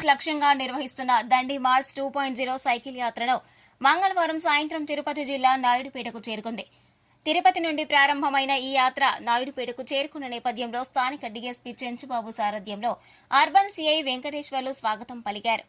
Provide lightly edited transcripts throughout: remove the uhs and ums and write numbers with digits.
March లక్ష్యంగా నిర్వహిస్తున్న దండి March 2.0 cycle యాత్రలో మంగళవారం సాయంత్రం తిరుపతి జిల్లా నాయుడుపేటకు చేరుకుంది. తిరుపతి నుండి ప్రారంభమైన ఈ యాత్ర నాయుడుపేటకు చేరుకున్న నేపథ్యంలో స్థానిక డీఎస్పీ చెంచుబాబు సారథ్యంలో అర్బన్ సిఐ వెంకటేశ్వర్లు స్వాగతం పలికారు.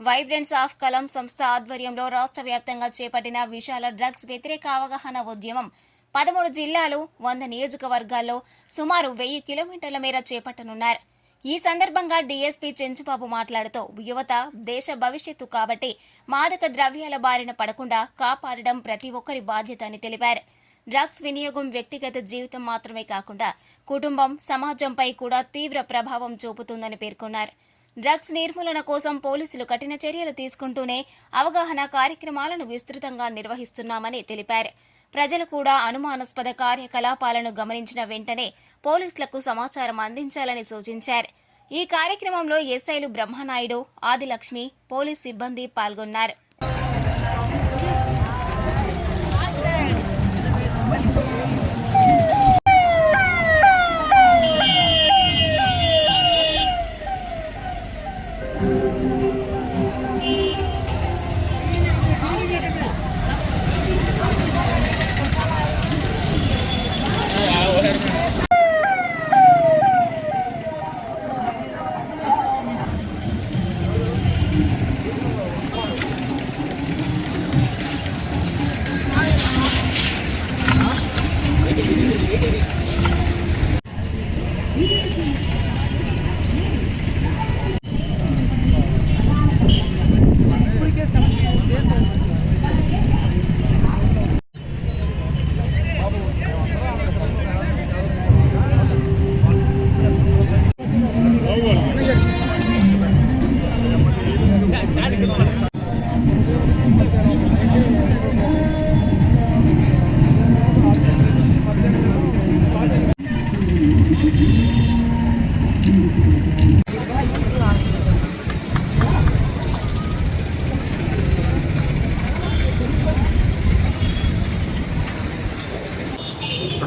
వైబ్రెంట్స్ ఆఫ్ కలం సంస్థ ఆధ్వర్యంలో రాష్ట్ర వ్యాప్తంగా చేపట్టిన విశాల డ్రగ్స్ వ్యతిరేక అవగాహన ఉద్యమం 13 జిల్లాలు 100 నియోజకవర్గాల్లో సుమారు 1000 కిలోమీటర్ల మేర చేపట్టనున్నారు. ఈ సందర్భంగా డీఎస్పీ చెంచుబాబు మాట్లాడుతూ యువత దేశ భవిష్యత్తు కాబట్టి మాదక ద్రవ్యాల బారిన పడకుండా కాపాడడం ప్రతి ఒక్కరి బాధ్యత అని తెలిపారు. డ్రగ్స్ వినియోగం వ్యక్తిగత జీవితం మాత్రమే కాకుండా కుటుంబం, సమాజంపై కూడా తీవ్ర ప్రభావం చూపుతుందని పేర్కొన్నారు. డ్రగ్స్ నిర్మూలన కోసం పోలీసులు కఠిన చర్యలు తీసుకుంటూనే అవగాహన కార్యక్రమాలను విస్తృతంగా నిర్వహిస్తున్నామని తెలిపారు. ప్రజలు కూడా అనుమానాస్పద కార్యకలాపాలను గమనించిన వెంటనే పోలీసులకు సమాచారం అందించాలని సూచించారు. ఈ కార్యక్రమంలో ఎస్ఐలు బ్రహ్మనాయుడు, ఆదిలక్ష్మి, పోలీస్ సిబ్బంది పాల్గొన్నారు.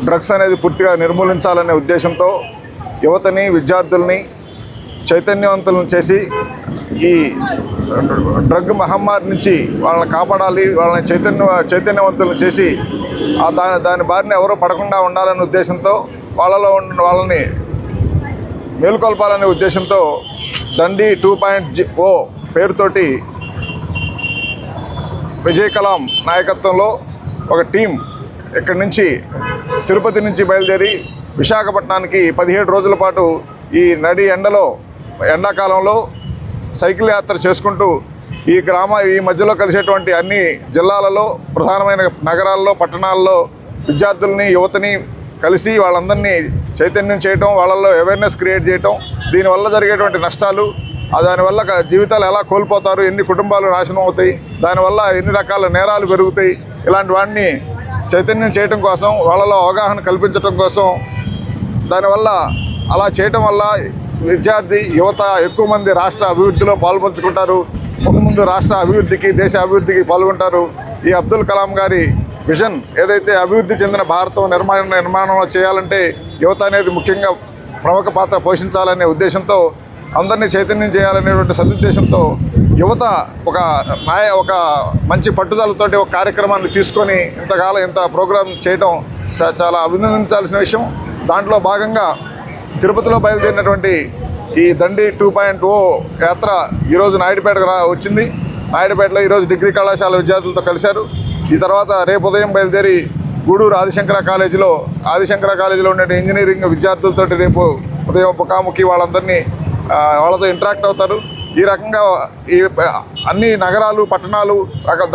డ్రగ్స్ అనేది పూర్తిగా నిర్మూలించాలనే ఉద్దేశంతో యువతని, విద్యార్థుల్ని చైతన్యవంతులను చేసి ఈ డ్రగ్ మహమ్మారి నుంచి వాళ్ళని కాపాడాలి, వాళ్ళని చైతన్యవంతులను చేసి దాని బారిన ఎవరూ పడకుండా ఉండాలనే ఉద్దేశంతో వాళ్ళని మేలుకొల్పాలనే ఉద్దేశంతో దండి 2.0 పేరుతోటి విజయ్ కలాం నాయకత్వంలో ఒక టీం ఇక్కడి నుంచి తిరుపతి నుంచి బయలుదేరి విశాఖపట్నానికి 17 రోజుల పాటు ఈ ఎండాకాలంలో సైకిల్ యాత్ర చేసుకుంటూ ఈ మధ్యలో కలిసేటువంటి అన్ని జిల్లాలలో, ప్రధానమైన నగరాల్లో, పట్టణాల్లో విద్యార్థుల్ని, యువతని కలిసి వాళ్ళందరినీ చైతన్యం చేయటం, వాళ్ళల్లో అవేర్నెస్ క్రియేట్ చేయటం, దీనివల్ల జరిగేటువంటి నష్టాలు, దానివల్ల జీవితాలు ఎలా కోల్పోతారు, ఎన్ని కుటుంబాలు నాశనం అవుతాయి, దానివల్ల ఎన్ని రకాల నేరాలు పెరుగుతాయి, ఇలాంటి వాటిని చైతన్యం చేయటం కోసం, వాళ్ళలో అవగాహన కల్పించడం కోసం, దానివల్ల అలా చేయటం వల్ల విద్యార్థి, యువత ఎక్కువ మంది రాష్ట్ర అభివృద్ధిలో పాల్పంచుకుంటారు. ముందు రాష్ట్ర అభివృద్ధికి, దేశ అభివృద్ధికి పాల్గొంటారు. ఈ అబ్దుల్ కలాం గారి విజన్ ఏదైతే అభివృద్ధి చెందిన భారతం నిర్మాణంలో చేయాలంటే యువత అనేది ముఖ్యంగా ప్రముఖ పాత్ర పోషించాలనే ఉద్దేశంతో, అందరినీ చైతన్యం చేయాలనేటువంటి సదుద్దేశంతో యువత ఒక మంచి పట్టుదలతోటి ఒక కార్యక్రమాన్ని తీసుకొని ఇంత ప్రోగ్రాం చేయడం చాలా అభినందించాల్సిన విషయం. దాంట్లో భాగంగా తిరుపతిలో బయలుదేరినటువంటి ఈ దండి 2.0 యాత్ర ఈరోజు నాయుడుపేటకు వచ్చింది. నాయుడుపేటలో ఈరోజు డిగ్రీ కళాశాల విద్యార్థులతో కలిశారు. ఈ తర్వాత రేపు ఉదయం బయలుదేరి గూడూరు ఆదిశంకర కాలేజీలో ఉండే ఇంజనీరింగ్ విద్యార్థులతో రేపు ఉదయం ముఖాముఖి వాళ్ళతో ఇంటరాక్ట్ అవుతారు. ఈ రకంగా అన్ని నగరాలు, పట్టణాలు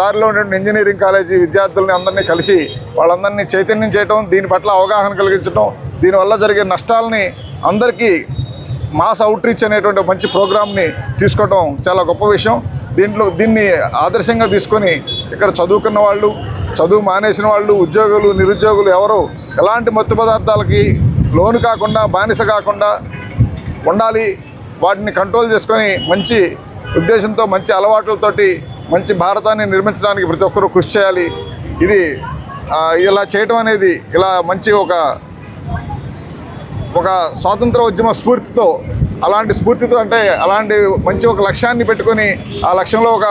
దారిలో ఉండే ఇంజనీరింగ్ కాలేజీ విద్యార్థుల్ని అందరినీ కలిసి వాళ్ళందరినీ చైతన్యం చేయటం, దీని పట్ల అవగాహన కలిగించడం, దీనివల్ల జరిగే నష్టాలని అందరికీ మాస్ అవుట్రీచ్ అనేటువంటి మంచి ప్రోగ్రామ్ని తీసుకోవడం చాలా గొప్ప విషయం. దీన్ని ఆదర్శంగా తీసుకొని ఇక్కడ చదువుకున్న వాళ్ళు, చదువు మానేసిన వాళ్ళు, ఉద్యోగులు, నిరుద్యోగులు ఎవరు ఎలాంటి మత్తు పదార్థాలకి లోను కాకుండా, బానిస కాకుండా ఉండాలి. వాటిని కంట్రోల్ చేసుకొని మంచి ఉద్దేశంతో, మంచి అలవాట్లతోటి మంచి భారతాన్ని నిర్మించడానికి ప్రతి ఒక్కరూ కృషి చేయాలి. ఇలా చేయటం అనేది ఇలా మంచి ఒక స్వాతంత్ర ఉద్యమ స్ఫూర్తితో అలాంటి స్ఫూర్తితో అంటే అలాంటి మంచి ఒక లక్ష్యాన్ని పెట్టుకొని ఆ లక్ష్యంలో ఒక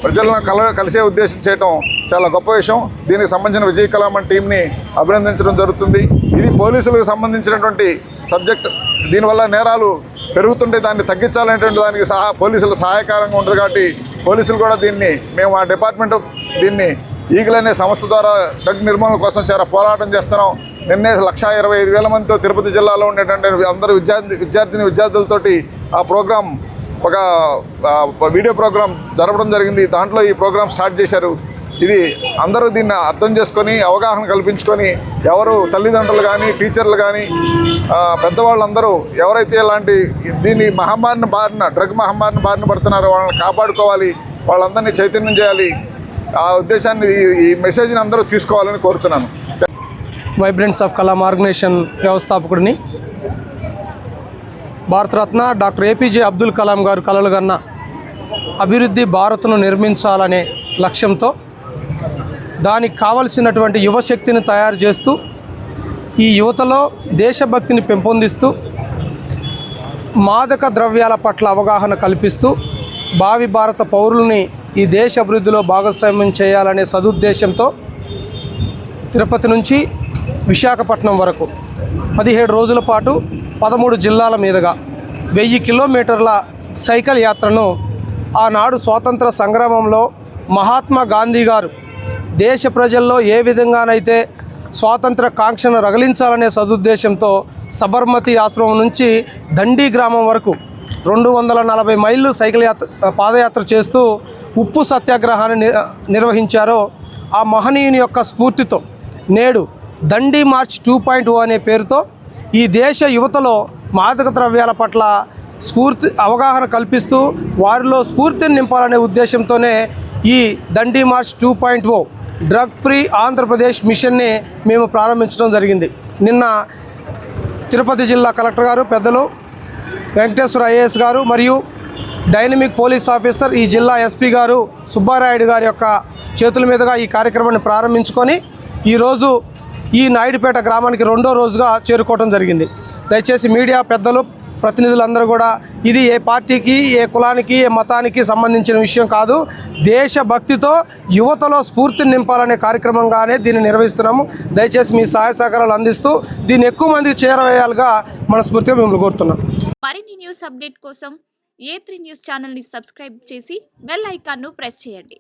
ప్రజలను కలిసే ఉద్దేశం చేయడం చాలా గొప్ప విషయం. దీనికి సంబంధించిన విజయ్ కలామన్ టీంని అభినందించడం జరుగుతుంది. ఇది పోలీసులకు సంబంధించినటువంటి సబ్జెక్ట్. దీనివల్ల నేరాలు పెరుగుతుంటే దాన్ని తగ్గించాలనేటువంటి దానికి పోలీసులు సహాయకారంగా ఉంటుంది. కాబట్టి పోలీసులు కూడా మేము ఆ డిపార్ట్మెంట్ దీన్ని ఈగల్ అనే సంస్థ ద్వారా డ్రగ్ నిర్మూలన కోసం చాలా పోరాటం చేస్తున్నాం. నిన్నే 1,25,000 మందితో తిరుపతి జిల్లాలో ఉండేటువంటి అందరూ విద్యార్థులతోటి ఆ ప్రోగ్రాం ఒక వీడియో ప్రోగ్రాం జరపడం జరిగింది. దాంట్లో ఈ ప్రోగ్రాం స్టార్ట్ చేశారు. ఇది అందరూ దీన్ని అర్థం చేసుకొని అవగాహన కల్పించుకొని ఎవరు తల్లిదండ్రులు కానీ టీచర్లు కానీ పెద్దవాళ్ళందరూ ఎవరైతే ఇలాంటి దీన్ని డ్రగ్ మహమ్మారిని బారిన పడుతున్నారో వాళ్ళని కాపాడుకోవాలి, వాళ్ళందరినీ చైతన్యం చేయాలి. ఆ ఉద్దేశాన్ని ఈ మెసేజ్ని అందరూ తీసుకోవాలని కోరుతున్నాను. వైబ్రెంట్స్ ఆఫ్ కలాం ఆర్గనైజేషన్ వ్యవస్థాపకుడిని, భారతరత్న డాక్టర్ ఏపీజే అబ్దుల్ కలాం గారు కలలు కన్న అభివృద్ధి భారత్ను నిర్మించాలనే లక్ష్యంతో దానికి కావలసినటువంటి యువశక్తిని తయారు చేస్తూ ఈ యువతలో దేశభక్తిని పెంపొందిస్తూ మాదక ద్రవ్యాల పట్ల అవగాహన కల్పిస్తూ భావి భారత పౌరుల్ని ఈ దేశ అభివృద్ధిలో భాగస్వామ్యం చేయాలనే సదుద్దేశంతో తిరుపతి నుంచి విశాఖపట్నం వరకు 17 రోజుల పాటు 13 జిల్లాల మీదుగా 1000 కిలోమీటర్ల సైకిల్ యాత్రను ఆనాడు స్వాతంత్ర సంగ్రామంలో మహాత్మా గాంధీ గారు దేశ ప్రజల్లో ఏ విధంగానైతే స్వాతంత్ర కాంక్షను రగిలించాలనే సదుద్దేశంతో సబర్మతి ఆశ్రమం నుంచి దండి గ్రామం వరకు 240 మైళ్ళు పాదయాత్ర చేస్తూ ఉప్పు సత్యాగ్రహాన్ని నిర్వహించారో ఆ మహనీయుని యొక్క స్ఫూర్తితో నేడు దండి మార్చ్ 2.0 అనే పేరుతో ఈ దేశ యువతలో మాదక ద్రవ్యాల పట్ల అవగాహన కల్పిస్తూ వారిలో స్ఫూర్తిని నింపాలనే ఉద్దేశంతోనే ఈ దండి మార్చ్ 2.0 డ్రగ్ ఫ్రీ ఆంధ్రప్రదేశ్ మిషన్ని మేము ప్రారంభించడం జరిగింది. నిన్న తిరుపతి జిల్లా కలెక్టర్ గారు పెద్దలు వెంకటేశ్వర ఐఏఎస్ గారు మరియు డైనమిక్ పోలీస్ ఆఫీసర్ ఈ జిల్లా ఎస్పీ గారు సుబ్బారాయుడు గారి యొక్క చేతుల మీదుగా ఈ కార్యక్రమాన్ని ప్రారంభించుకొని ఈరోజు ఈ నాయుడుపేట గ్రామానికి 2వ రోజుగా చేరుకోవడం జరిగింది. దయచేసి మీడియా పెద్దలు ప్రతినిధులందరూ కూడా ఇది ఏ పార్టీకి, ఏ కులానికి, ఏ మతానికి సంబంధించిన విషయం కాదు. దేశభక్తితో యువతలో స్ఫూర్తిని నింపాలనే కార్యక్రమంగానే దీన్ని నిర్వహిస్తున్నాము. దయచేసి మీ సహాయ సహకారాలు అందిస్తూ దీన్ని ఎక్కువ మందికి చేరవేయాలిగా మనస్ఫూర్తిగా మిమ్మల్ని కోరుతున్నాం. మరిన్ని న్యూస్ అప్డేట్ కోసం A3 న్యూస్ ఛానల్ని సబ్స్క్రైబ్ చేసి బెల్ ఐకాన్ను ప్రెస్ చేయండి.